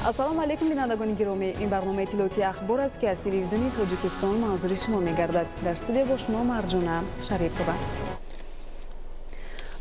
ассалому алайкум бинандагони гиромӣ, ин барномаи иттилоъоти ахбор аст ки аз телевизиони Тоҷикистон манзури шумо мегардад. Дар студия бо шумо Марҷуна Шарипова.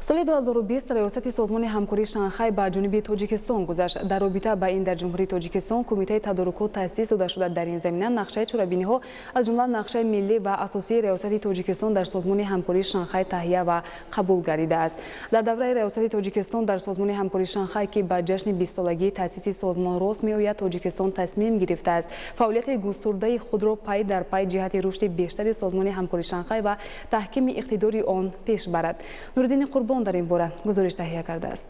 соли 2020 раёсати созмони ҳамкории Шанхай ба ҷониби Тоҷикистон гузашт. Дар робита ба ин дар ҷумҳурии Тоҷикистон кумитаи тадорукот таъсис дода шуда. Дар ин замина нақшаи чорабиниҳо аз ҷумла нақшаи миллӣ ва асосии раёсати Тоҷикистон дар созмони ҳамкории Шанхай таҳия ва қабул гардидааст. Дар давраи раёсати Тоҷикистон дар созмони ҳамкории Шанхай ки ба ҷашни 20-солагии таъсиси созмон рост меояд, Тоҷикистон тасмим гирифтааст фаъолияти густурдаи худро пай дар пай ҷиҳати рушди бештари созмони ҳамкории Шанхай ва таҳкими иқтидори он пеш барад. Нуриддини Қурбон дар ин бора гузориш таҳия кардааст.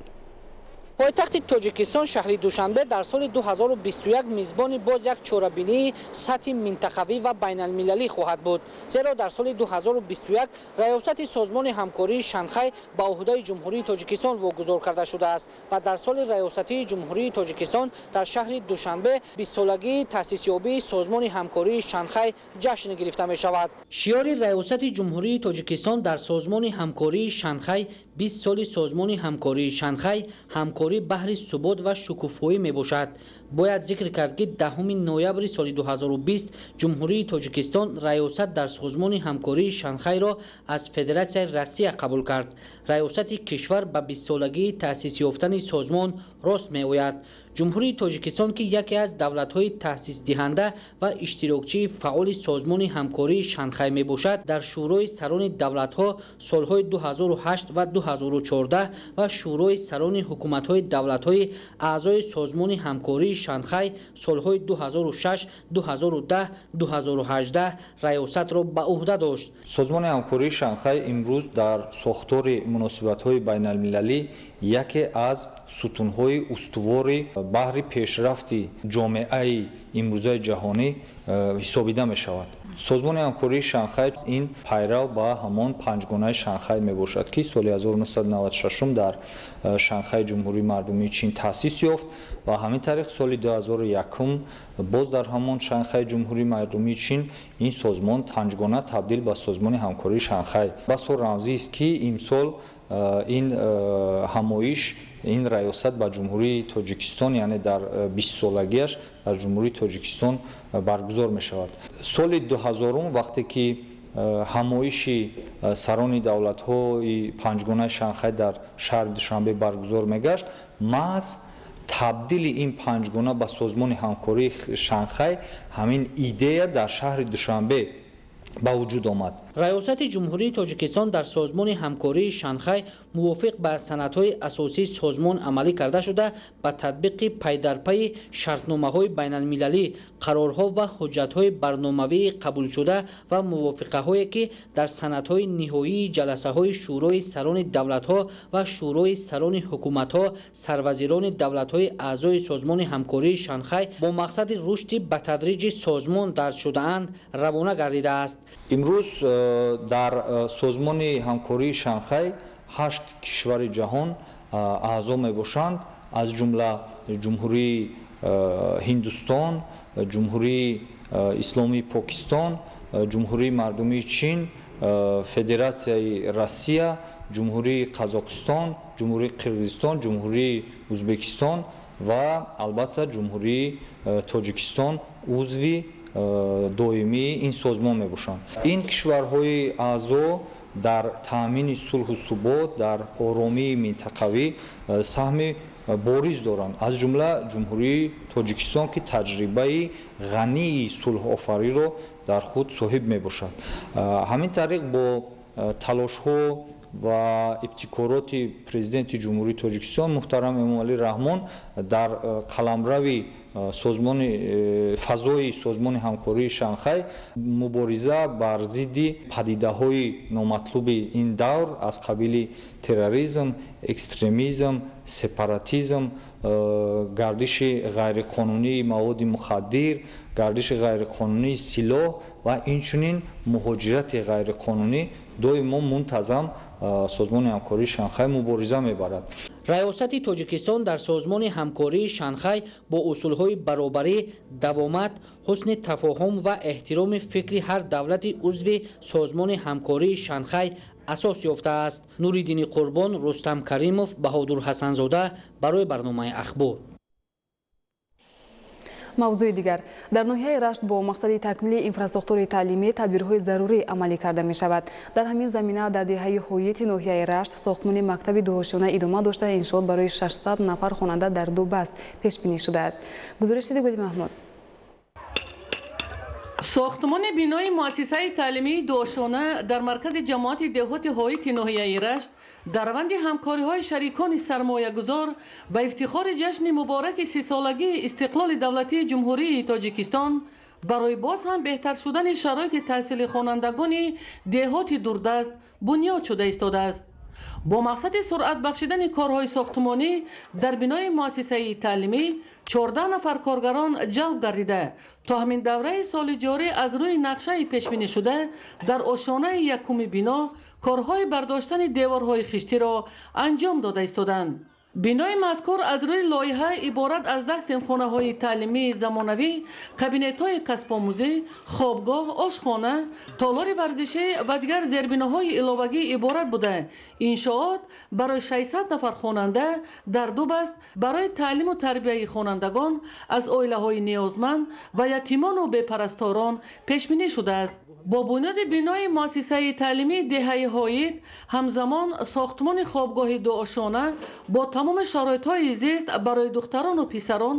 пойтахти Тоҷикистон шаҳри Душанбе дар соли 2021 мизбони боз як чорабинии сатҳи минтақавӣ ва байналмилалӣ хоҳад буд. Зеро дар соли 2021 раёсати созмони ҳамкории Шанхай ба уҳдаи ҷумҳурии Тоҷикистон вогузор карда шудааст ва дар соли раёсатии ҷумҳурии Тоҷикистон дар шаҳри Душанбе 20-солагии таъсисёбии созмони ҳамкории Шанхай ҷашн гирифта мешавад. шиёри раёсати ҷумҳурии Тоҷикистон дар созмони ҳамкории Шанхай 20 соли созмони ҳамкории Шанхай ҳамкорӣ баҳри субот ва шукуфоӣ мебошад. бояд зикр кард ки 10 ноябри соли 2020 ҷумҳурии Тоҷикистон раёсат дар созмони ҳамкории Шанхайро аз Федератсияи Россия қабул кард. раёсати кишвар ба 20-солагии таъсис ёфтани созмон рост меояд. ҷумҳурии Тоҷикистон ки яке аз давлатҳои таъсисдиҳанда ва иштирокчии фаъоли созмони ҳамкории Шанхай мебошад, дар шӯрои сарони давлатҳо солҳои 2008 ва 2014 ва шӯрои сарони ҳукуматҳои давлатҳои аъзои созмони ҳамкории Шанхай солҳои 2006, 2010, 2018 раёсатро ба уҳда дошт. созмони ҳамкории Шанхай имрӯз дар сохтори муносибатҳои байналмилалӣ яке аз сутунҳои устувори баҳри пешрафти ҷомеаи имрӯзаи ҷаҳонӣ ҳисобида мешавад. созмони ҳамкории Шанхай ин пайрав ба ҳамон панҷгонаи Шанхай мебошад ки соли 1996 дар Шанхай ҷумҳурии мардумии Чин таъсис ёфт ва ҳамин тариқ соли 2001 боз дар ҳамон Шанхай ҷумҳурии мардумии Чин ин созмон панҷгона табдил ба созмони ҳамкории Шанхай. басо рамзист ки имсол ин ҳамоиш ин раёсат ба ҷумҳурии Тоҷикистон яъне дар 20-солагиаш дар ҷумҳурии Тоҷикистон баргузор мешавад. соли 2000 вақте ки ҳамоиши сарони давлатҳои панҷгонаи Шанхай дар шаҳри Душанбе баргузор мегашт, маҳз табдили ин панҷгона ба созмони ҳамкории Шанхай ҳамин идея дар шаҳри Душанбе ба вуҷуд омад. раёсати ҷумҳурии Тоҷикистон дар созмони ҳамкории Шанхай мувофиқ ба санадҳои асосии созмон амалӣ карда шуда ба татбиқи пайдарпайи шартномаҳои байналмилалӣ, қарорҳо ва ҳуҷҷатҳои барномавии қабулшуда ва мувофиқаҳое ки дар санадҳои ниҳоии ҷаласаҳои шӯрои сарони давлатҳо ва шӯрои сарони ҳукуматҳо, сарвазирони давлатҳои аъзои созмони ҳамкории Шанхай бо мақсади рушди батадриҷи созмон дард шудаанд равона гардидааст. имрӯз дар созмони ҳамкории Шанхай 8 кишвари ҷаҳон аъзо мебошанд, аз ҷумла ҷумҳурии Ҳиндустон, ҷумҳурии исломии Покистон, ҷумҳурии мардумии Чин, Федератсияи Россия, ҷумҳурии Қазоқистон, ҷумҳурии Қирғизистон, ҷумҳурии Ӯзбекистон ва албатта ҷумҳурии Тоҷикистон узви доимии ин созмон мебошанд. ин кишварҳои аъзо дар таъмини сулҳу субот, дар оромии минтақавӣ саҳми бориз доранд, аз ҷумла ҷумҳурии Тоҷикистон ки таҷрибаи ғании сулҳофариро дар худ соҳиб мебошад. ҳамин тариқ бо талошҳо ва ибтикороти президенти ҷумҳурии Тоҷикистон муҳтарам Эмомалӣ Раҳмон дар қаламрави созмони фазои созмони ҳамкории Шанхай мубориза бар зидди падидаҳои номатлуби ин давр аз қабили терроризм, экстремизм, сепаратизм, гардиши ғайриқонунии маводи мухаддир, гардиши ғайриқонунии силоҳ ва инчунин муҳоҷирати ғайриқонунӣ доимо мунтазам созмони ҳамкории Шанхай мубориза мебарад. раёсати Тоҷикистон дар созмони ҳамкории Шанхай бо усулҳои баробарӣ, давомат, ҳусни тафоҳум ва эҳтироми фикри ҳар давлати узви созмони ҳамкории Шанхай асос ёфтааст. Нуриддини Қурбон, Рустам Каримов, Баҳодур Ҳасанзода барои барномаи ахбор. мавзӯи дигар дар ноҳияи рашт бо мақсади такмили инфраструктураи таълимӣ тадбирҳои зарурӣ амалӣ карда мешавад. Дар ҳамин замина дар деҳаи ҳоити ноҳияи рашт сохтмони мактаби дуошона идома дошта иншоот барои 600 нафар хонанда дар 2 баст пешбинӣ шудааст. гузориши Гули Маҳмуд. сохтмони бинои муассисаи таълимии дуошона дар маркази ҷамоати деҳоти ҳоити ноҳияи рашт дар раванди ҳамкориҳои шарикони сармоягузор ба ифтихори ҷашни мубораки 30-солагии истиқлоли давлатии ҷумҳурии Тоҷикистон барои боз ҳам беҳтар шудани шароити таҳсили хонандагони деҳоти дурдаст бунёд шуда истодааст. бо мақсади суръат бахшидани корҳои сохтмонӣ дар бинои муассисаи таълимӣ 14 нафар коргарон ҷалб гардида то ҳамин давраи соли ҷорӣ аз рӯи нақшаи пешбинишуда дар ошонаи якуми бино корҳои бардоштани деворҳои хиштиро анҷом дода истоданд. бинои мазкур аз рӯи лоиҳа иборат аз 10 синфхонаҳои таълимии замонавӣ, кабинетҳои касбомӯзӣ, хобгоҳ, ошхона, толори варзишӣ ва дигар зербиноҳои иловагӣ иборат буда иншоот барои 600 нафар хонанда дар 2 баст барои таълиму тарбияи хонандагон аз оилаҳои ниёзманд ва ятимону бепарасторон пешбинӣ шудааст. бо бунёди бинои муассисаи таълимии деҳаи ҳоит ҳамзамон сохтмони хобгоҳи дуошона бо тамоми шароитҳои зист барои духтарону писарон,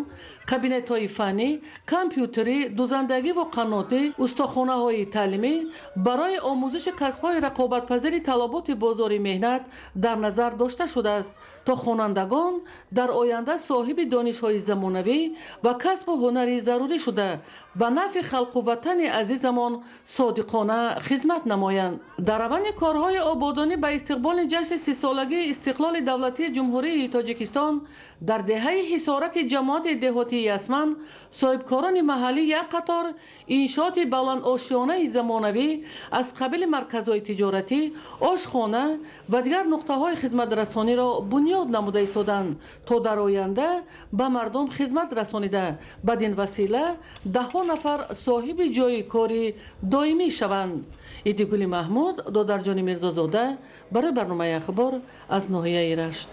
кабинетҳои фаннӣ, компютерӣ, дузандагиву қаннотӣ, устохонаҳои таълимӣ барои омӯзиши касбҳои рақобатпазири талаботи бозори меҳнат дар назар дошта шудааст то хонандагон дар оянда соҳиби донишҳои замонавӣ ва касбу ҳунари зарурӣ шуда ба нафъи халқу ватани азизамон содиқона хизмат намоянд. дар раванди корҳои ободонӣ ба истиқболи ҷашни 30-солагии истиқлоли давлатии ҷумҳурии Тоҷикистон дар деҳаи ҳисораки ҷамоати деҳотии Ясман соҳибкорони маҳаллӣ як қатор иншооти баландошёнаи замонавӣ аз қабили марказҳои тиҷоратӣ, ошхона ва дигар нуқтаҳои хизматрасониро бунёд намуда истоданд то дар оянда ба мардум хизмат расонида бадин васила даҳҳо нафар соҳиби ҷойи кори доимӣ шаванд. Идигули Маҳмуд, Додарҷони Мирзозода, барои барномаи ахбор аз ноҳияи Рашт.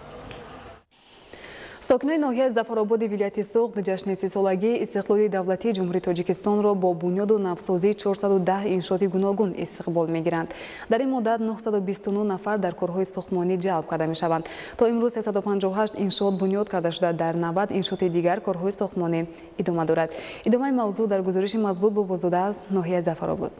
сокинони ноҳияи Зафарободи вилояти Суғд ҷашни 30-солагии истиқлоли давлатии ҷумҳурии Тоҷикистонро бо бунёду навсозии 410 иншооти гуногун истиқбол мегиранд. дар ин муддат 929 нафар дар корҳои сохтмонӣ ҷалб карда мешаванд. то имрӯз 358 иншоот бунёд карда шуда дар 90 иншооти дигар корҳои сохтмонӣ идома дорад. идомаи мавзӯъ дар гузориши Мазбут Бобозода аз ноҳияи Зафаробод.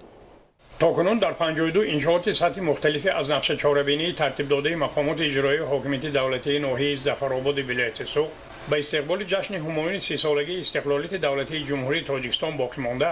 токунун дар 52 иншооти сатҳи мухталифе аз нақшачорабинии тартибдодаи мақомоти иҷроии ҳокимияти давлатии ноҳияи Зафарободи вилояти Суғд ба истиқболи ҷашни ҳумоюни 30-солагии истиқлолияти давлатии ҷумҳурии Тоҷикистон боқимонда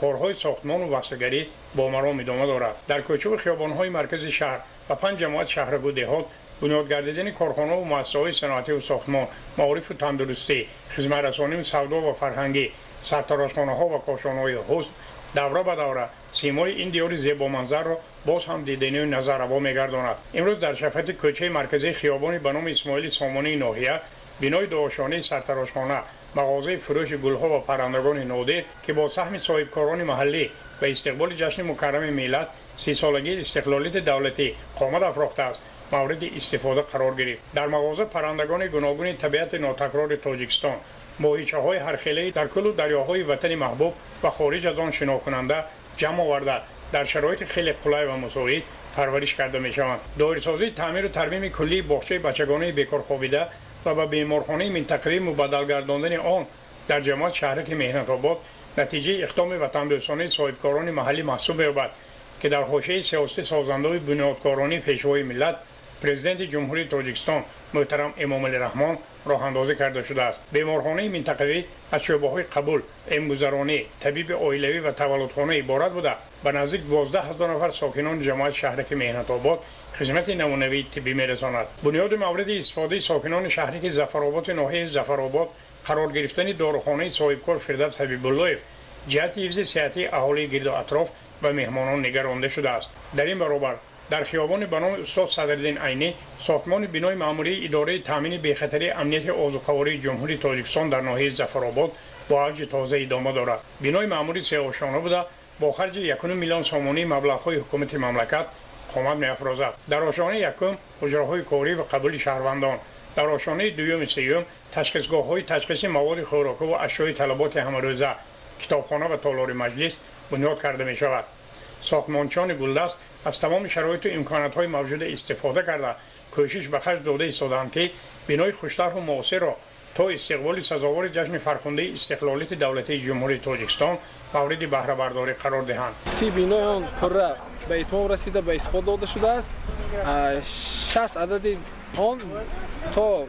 корҳои сохтмону васвагарӣ бо маром идома дорад. дар кӯчаву хиёбонҳои маркази шаҳр ва 5 ҷамоат шаҳрагу деҳот бунёдгардидани корхонаҳу муассисаҳои саноативу сохтмон, маорифу тандурустӣ, хизматрасониву савдо ва фарҳангӣ, сарторошхонаҳо ва кошонаҳои ҳусн давра ба давра симои ин диёри зебоманзарро боз ҳам диданию назарраво мегардонад. имрӯз дар шафати кӯчаи марказии хиёбони ба номи Исмоили Сомонии ноҳия бинои дуошонаи сарторошхона, мағозаи фурӯши гулҳо ва паррандагони нодир ки бо саҳми соҳибкорони маҳаллӣ ба истиқболи ҷашни мукаррами миллат 30-солагии истиқлолияти давлатӣ қомат афрохтааст, мавриди истифода қарор гирифт. дар мағоза паррандагони гуногуни табиати нотакрори Тоҷикистон, моҳичаҳои ҳархелаи дар кулу дарёҳои ватани маҳбуб ва хориҷ аз он шинокунанда ҷамъ оварда дар шароити хеле қулай ва мусоид парвариш карда мешаванд. доирсозии таъмиру тармими куллии боғчаи бачагонаи бекорхобида ва ба беморхонаи минтақавӣ мубаддалгардондани он дар ҷамоат шаҳраки Меҳнатобод натиҷаи иқдоми ватандӯстонаи соҳибкорони маҳаллӣ маҳсуб меёбад ки дар ҳошияи сиёсати созандаҳои бунёдкоронии пешвои миллат президенти ҷумҳурии Тоҷикистон муҳтарам Эмомалӣ Раҳмон роҳандозӣ карда шудааст. беморхонаи минтақавӣ аз шӯъбаҳои қабул, эмгузаронӣ, табиби оилавӣ ва таваллудхона иборат буда ба наздик 12 000 нафар сокинони ҷамоати шаҳраки Меҳнатобод хизмати намунавии тиббӣ мерасонад. бунёди мавриди истифодаи сокинони шаҳраки Зафарободи ноҳияи Зафаробод қарор гирифтани дорухонаи соҳибкор Фирдавс Ҳабибуллоев ҷиҳати ҳифзи сеҳатии аҳолии гирду атроф ва меҳмонон нигаронда шудааст. дар ин баробар дар хиёбони ба номи устод Садриддин Айнӣ сохтмони бинои маъмурии идораи таъмини бехатарии амнияти озуқавории ҷумҳурии Тоҷикистон дар ноҳияи Зафаробод бо авҷи тоза идома дорад. бинои маъмурӣ сеошона буда бо харҷи 1 миллион сомонии маблағҳои ҳукумати мамлакат қомат меафрозад. дар ошонаи якум ҳуҷраҳои корӣ ва қабули шаҳрвандон, дар ошонаи дуюми сеюм ташхисгоҳҳои ташхиси маводи хӯрока ва ашёи талаботи ҳамарӯза, китобхона ва толори маҷлис бунёд карда мешавад. сохтмончиёни гулдаст аз тамоми шароиту имконатҳои мавҷуда истифода карда кӯшиш ба харҷ дода истодаанд ки бинои хуштарҳу муосирро то истиқболи сазовори ҷашни фархундаи истиқлолияти давлатии ҷумҳурии Тоҷикистон мавриди баҳрабардорӣ қарор диҳанд. 30 бинои он пурра ба итмом расида ба истифода дода шудааст. 60 адади он то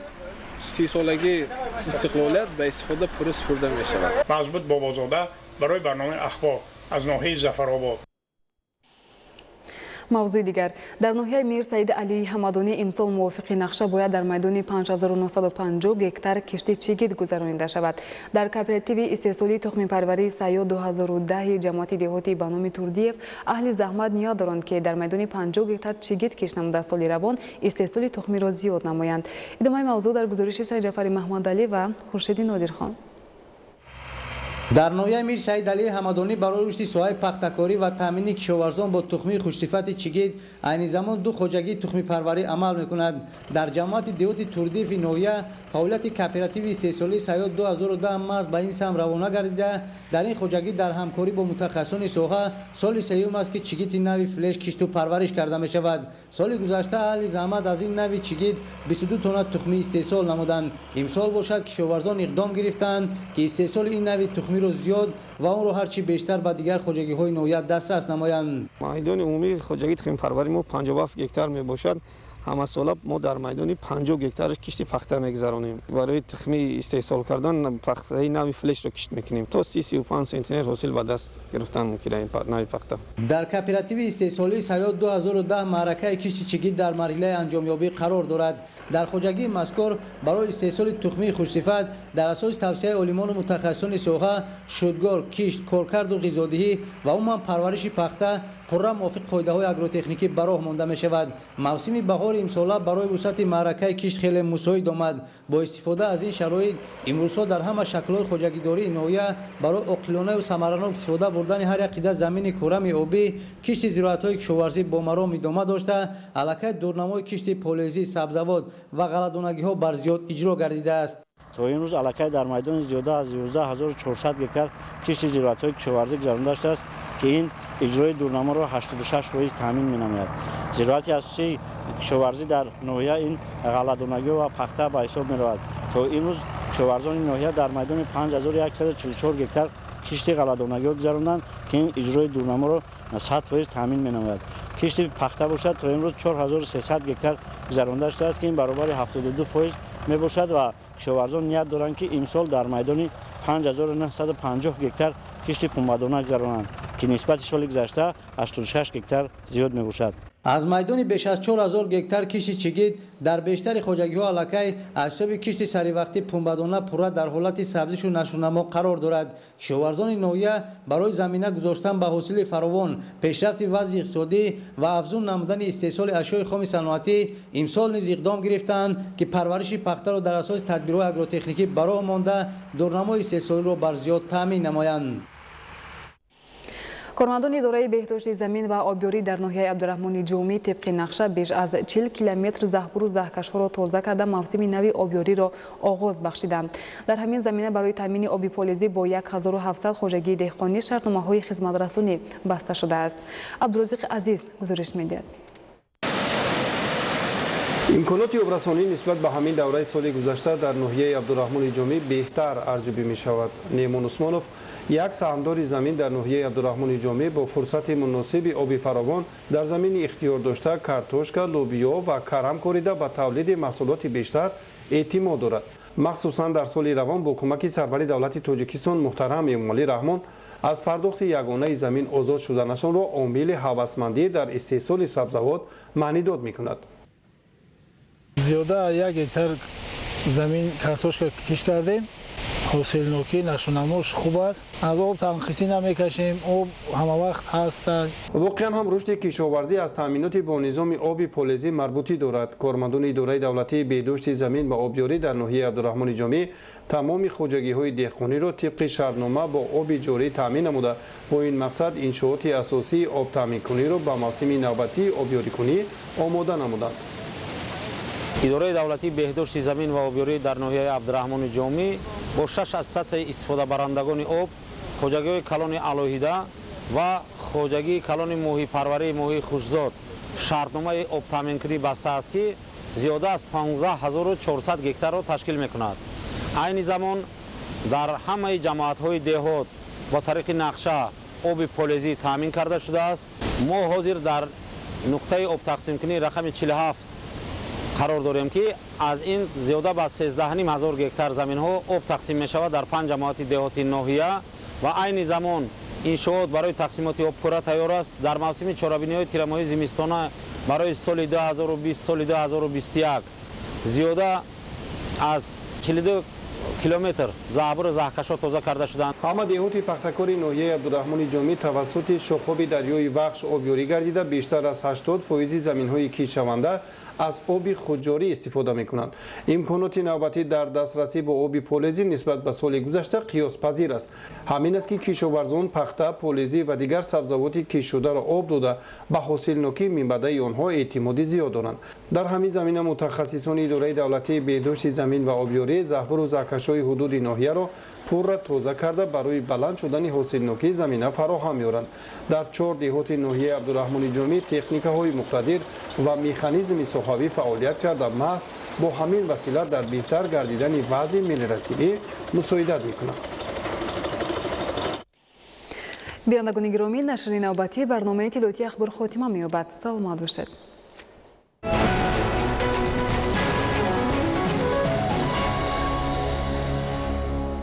30 солаги истиқлолият ба истифода пурра супурда мешавад. Мазбут Бобозода барои барномаи ахбор аз ноҳияи Зафаробод. мавзӯи дигар дар ноҳияи Мир Саид Алии Ҳамадонӣ имсол мувофиқи нақша бояд дар майдони 5950 гектар кишти чигит гузаронида шавад. Дар кооперативи истеҳсолии тухмипарварии Сайё 2010 ҷамоати деҳотӣ ба номи Турдиев аҳли заҳмат ниёз доранд ки дар майдони 50 гектар чигит киш намуда соли равон истеҳсоли тухмиро зиёд намоянд. идомаи мавзӯъ дар гузориши Сайҷафари Маҳмадалӣ ва Хуршиди Нодирхон. дар ноҳияи Мир Саид Алии Ҳамадонӣ барои рушди соҳаи пахтакорӣ ва таъмини кишоварзон бо тухмии хушсифати чигит айни замон ду хоҷагии тухмипарварӣ амал мекунад. дар ҷамоати деҳоти Турдиеви ноҳия фаъолияти кооперативи истеҳсолии Сайё 2010 маҳз ба ин самт равона гардида дар ин хоҷагӣ дар ҳамкорӣ бо мутахассисони соҳа соли сеюм аст ки чигити нави флеш кишту парвариш карда мешавад. соли гузашта аҳли заҳмат аз ин нави чигит 22 тонна тухми истеҳсол намуданд. имсол бошад кишоварзон иқдом гирифтанд ки истеҳсоли ин нави тухмиро зиёд ва онро ҳарчи бештар ба дигар хоҷагиҳои ноҳия дастрас намоянд. майдони умумии хоҷагии тухмипарварӣ мо 57 гектар мебошад. ҳамасола мо дар майдони 50 гектараш кишти пахта мегзаронем. барои тухми истеҳсол кардан пахтаи нави флешро кишт мекунем то 30-35 сантиметр ҳосил ба даст гирифтан мумкина ин нави пахта. дар кооперативи истеҳсолии Сайё 2010 маъракаи кишти чигит дар марҳилаи анҷомёбӣ қарор дорад. дар хоҷагии мазкур барои истеҳсоли тухмии хушсифат дар асоси тавсияи олимону мутахассисони соҳа шудгор, кишт, коркарду ғизодиҳӣ ва умуман парвариши пахта пурра мувофиқ қоидаҳои агротехникӣ ба роҳ монда мешавад. мавсими баҳори имсола барои вусъати маъракаи кишт хеле мусоид омад. бо истифода аз ин шароит имрӯзҳо дар ҳама шаклҳои хоҷагидории ноҳия барои оқилонаву самаранок истифода бурдани ҳар як қида замини кӯрами обӣ кишти зироатҳои кишоварзӣ бо маром идома дошта аллакай дурнамои кишти полезӣ, сабзавот ва ғалладонагиҳо барзиёд иҷро гардидааст. то имрӯз аллакай дар майдони зиёда аз 11400 гектар кишти зироатҳои кишоварзӣ гузаронида шудааст ки ин иҷрои дурнаморо 86% таъмин менамояд. зироати асосии кишоварзӣ дар ноҳия ин ғалладонагӣ ва пахта ба ҳисоб меравад. то имрӯз кишоварзони ноҳия дар майдони 5144 гектар кишти ғалладонагиҳо гузаронданд ки ин иҷрои дурнаморо 100% таъмин менамояд. кишти пахта бошад то имрӯз 4300 гектар гузаронида шудааст ки ин баробари 72% мебошад ва кишоварзон ният доранд ки имсол дар майдони 5950 гектар кишти пунбадона гузаронанд ки нисбати соли гузашта 86 гектар зиёд мебошад. аз майдони беш аз 4000 гектар кишти чигит дар бештари хоҷагиҳо аллакай аз ҳисоби кишти саривақтӣ пунбадона пурра дар ҳолати сабзишу нашунамо қарор дорад. кишоварзони ноҳия барои замина гузоштан ба ҳосили фаровон, пешрафти вазъи иқтисодӣ ва афзун намудани истеҳсоли ашёи хоми саноатӣ имсол низ иқдом гирифтанд ки парвариши пахтаро дар асоси тадбирҳои агротехникӣ ба роҳ монда дурнамои истеҳсолиро барзиёд таъмин намоянд. кормандони идораи беҳдошти замин ва обёрӣ дар ноҳияи Абдураҳмони Ҷомӣ тибқи нақша беш аз 40 километр заҳбуру заҳкашҳоро тоза карда мавсими нави обёриро оғоз бахшиданд. дар ҳамин замина барои таъмини оби полезӣ бо 1700 хоҷагии деҳқонӣ шартномаҳои хизматрасонӣ баста шудааст. Абдурозиқ Азиз гузориш медиҳад. имконоти обрасонӣ нисбат ба ҳамин давраи соли гузашта дар ноҳияи Абдураҳмони Ҷомӣ беҳтар арзёбӣ мешавад. Немон Усмонов як саҳмдори замин дар ноҳияи Абдураҳмони Ҷомӣ бо фурсати муносиби оби фаровон дар замини ихтиёр дошта картошка, лобиё ва карам корида ба тавлиди маҳсулоти бештар эътимод дорад. махсусан дар соли равон бо кӯмаки сарвари давлати Тоҷикистон муҳтарам Эмомалӣ Раҳмон аз пардохти ягонаи замин озод шуданашонро омили ҳавасмандӣ дар истеҳсоли сабзавот маънӣ дод мекунад. зиёда 1 гектар замин картошка киш кардем. ҳосилнокӣ нашунамош хуб аст. аз об танқисӣ намекашем, об ҳама вақт ҳаст. воқеан ҳам рушди кишоварзӣ аз таъминоти бо низоми оби полезӣ марбутӣ дорад. кормандони идораи давлатии беҳдошти замин ва обёрӣ дар ноҳияи Абдураҳмони Ҷомӣ тамоми хоҷагиҳои деҳқониро тибқи шартнома бо оби ҷорӣ таъмин намуда бо ин мақсад иншооти асосии обтаъминкуниро ба мавсими навбатии обёрикунӣ омода намуданд. идораи давлатии беҳдошти замин ва обёрӣ дар ноҳияи абдурахмони ҷомӣ бо 6 аз сатҳи истифодабарандагони об, хоҷагиҳои калони алоҳида ва хоҷагии калони моҳипарварии моҳии хушкзод шартномаи обтаъминкунӣ бастааст, ки зиёда аз 15400 гектарро ташкил мекунад. айни замон дар ҳамаи ҷамоатҳои деҳот бо тариқи нақша оби полезӣ таъмин карда шудааст. мо ҳозир дар нуқтаи обтақсимкунии рақами 47 қарор дорем, ки аз ин зиёда ба 13500 гектар заминҳо об тақсим мешавад дар 5 ҷамоати деҳоти ноҳия ва айни замон иншоот барои тақсимоти об пурра тайёр аст. Дар мавсими чорабиниҳои тирамоҳии зимистона барои соли 2020 соли 2021 зиёда аз 42 километр заҳбури заҳкашо тоза карда шуданд. ҳама деҳоти пахтакори ноҳияи абдурахмони ҷомӣ тавассути шохоби дарёи вахш обёрӣ гардида бештар аз 80% заминҳои кишаванда аз оби хуҷҷорӣ истифода мекунанд. имконоти навбатӣ дар дастрасӣ бо оби полезӣ нисбат ба соли гузашта қиёспазир аст. ҳамин аст ки кишоварзон пахта, полезӣ ва дигар сабзавоти кишшударо об дода ба ҳосилнокӣ минбаъдаи онҳо эътимоди зиёд доранд. дар ҳамин замина мутахассисони идораи давлатии беҳдошти замин ва обёрӣ заҳбуру заҳкашои ҳудуди ноҳияро пурра тоза карда барои баланд шудани ҳосилнокии замина фароҳам меоранд. дар 4 деҳоти ноҳияи абдурахмони ҷомӣ техникаҳои муқтадир ва механизми соҳавӣ фаъолият карда маҳз бо ҳамин васила дар беҳтар гардидани вазъи мелиоративӣ мусоидат мекунанд. бинандагони гиромӣ, нашри навбатӣ барномаи иттилоотии ахбор хотима меёбад. саломат бошед.